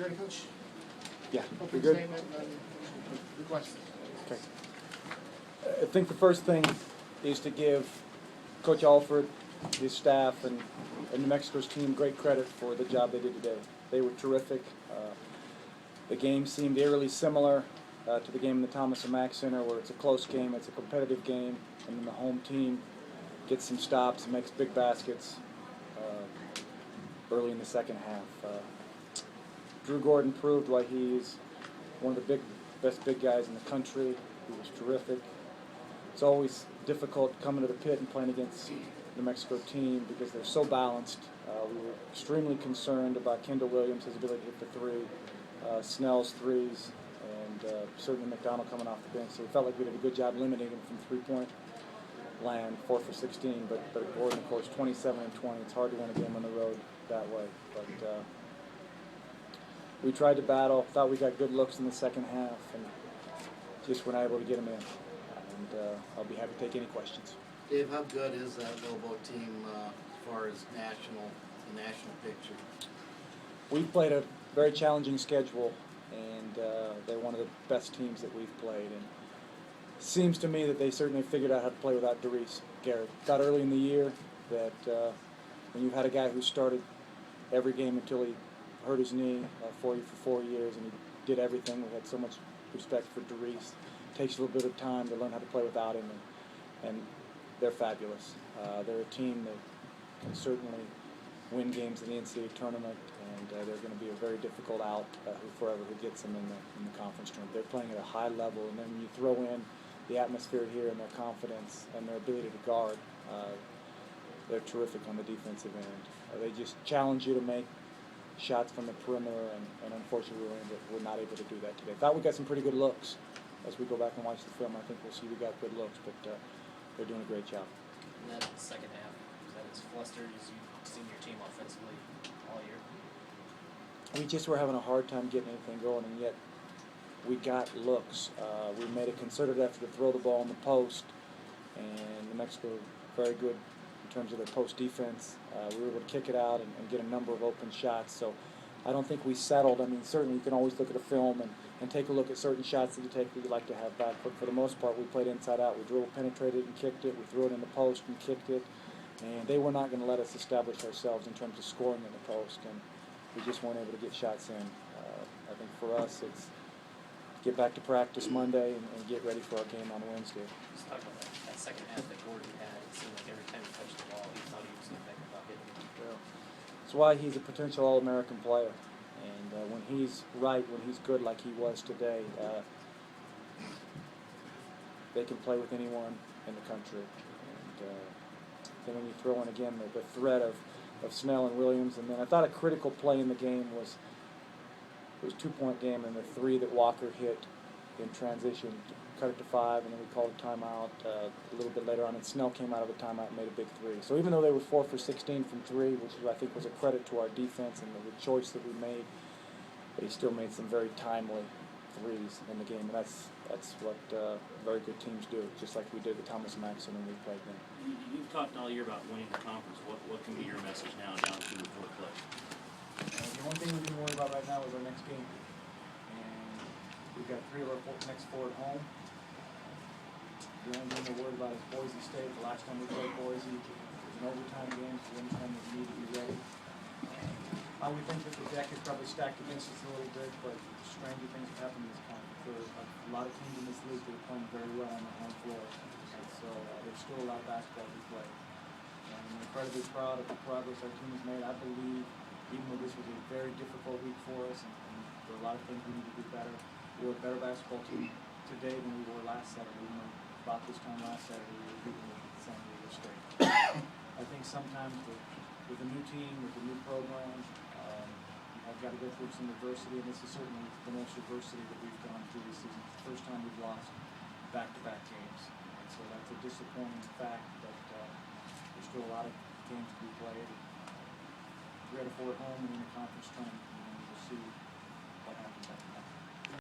ready, Coach? Yeah, Opening good. statement and request. Okay. I think the first thing is to give Coach Alford, his staff, and New Mexico's team great credit for the job they did today. They were terrific. The game seemed eerily similar to the game in the Thomas and Mack Center, where it's a close game, it's a competitive game, and then the home team gets some stops and makes big baskets early in the second half. Drew Gordon proved why he's one of the best big guys in the country. He was terrific. It's always difficult coming to the pit and playing against the New Mexico team because they're so balanced. We were extremely concerned about Kendall Williams, his ability to hit the three, Snell's threes, and certainly McDonald coming off the bench. So we felt like we did a good job limiting him from three-point land, 4 for 16. But Gordon, of course, 27 and 20. It's hard to win a game on the road that way. But we tried to battle. Thought we got good looks in the second half, and just were not able to get them in. And I'll be happy to take any questions. Dave, how good is that Lobo team as far as the national picture? We've played a very challenging schedule, and they're one of the best teams that we've played. And it seems to me that they certainly figured out how to play without Darius Garrett. Got early in the year that when you've had a guy who started every game until he hurt his knee for you for 4 years, and he did everything. We had so much respect for Darius. It takes a little bit of time to learn how to play without him, and they're fabulous. They're a team that can certainly win games in the NCAA tournament, and they're going to be a very difficult out who gets them in the conference tournament. They're playing at a high level, and then when you throw in the atmosphere here and their confidence and their ability to guard, they're terrific on the defensive end. They just challenge you to make shots from the perimeter, and unfortunately we're not able to do that today. Thought we got some pretty good looks. As we go back and watch the film, I think we'll see we got good looks, but they're doing a great job. And then the second half, was that as flustered as you've seen your team offensively all year? We just were having a hard time getting anything going, and yet we got looks. We made a concerted effort to throw the ball in the post, and New Mexico very good in terms of their post defense. We were able to kick it out and get a number of open shots. So I don't think we settled. I mean, certainly you can always look at a film and take a look at certain shots that you take that you like to have back. But for the most part, we played inside out. We dribble penetrated and kicked it. We threw it in the post and kicked it. And they were not going to let us establish ourselves in terms of scoring in the post. And we just weren't able to get shots in. I think for us, it's get back to practice Monday and get ready for our game on Wednesday. Let's talk about that second half that Gordon had. It seemed like every time he touched the ball, he thought he was going to make a bucket. Yeah. That's why he's a potential All-American player. And when he's right, when he's good like he was today, they can play with anyone in the country. And then when you throw in again the threat of Snell and Williams, and then I thought a critical play in the game was it was a 2-point game, and the three that Walker hit in transition cut it to 5, and then we called a timeout a little bit later on, and Snell came out of the timeout and made a big three. So even though they were 4 for 16 from 3, which I think was a credit to our defense and the choice that we made, they still made some very timely threes in the game. And that's what very good teams do, just like we did with Thomas and Mack when we played them. You've talked all year about winning the conference. What can be your message now down to the fourth play? The only thing we can worry about right now is our next game. And we've got 3 of our next 4 at home. The only thing we're worried about is Boise State. The last time we played Boise, it was an overtime game, so anytime we need to be ready. We think that the deck is probably stacked against us a little bit, but stranger things have happened in this conference. There are a lot of teams in this league that are playing very well on their home floor, and so there's still a lot of basketball to play. And I'm incredibly proud of the progress our team has made. I believe, even though this was a very difficult week for us, and there are a lot of things we need to do better, we're a better basketball team today than we were last Saturday. Even though about this time last Saturday we were beating San Diego State. I think sometimes with a new team, with a new program, I've got to go through some adversity, and this is certainly the most adversity that we've gone through this season. It's the first time we've lost back-to-back games. And so that's a disappointing fact, but there's still a lot of games to be played. We're at 4 at home and in the conference tournament, and we'll see what happens after that.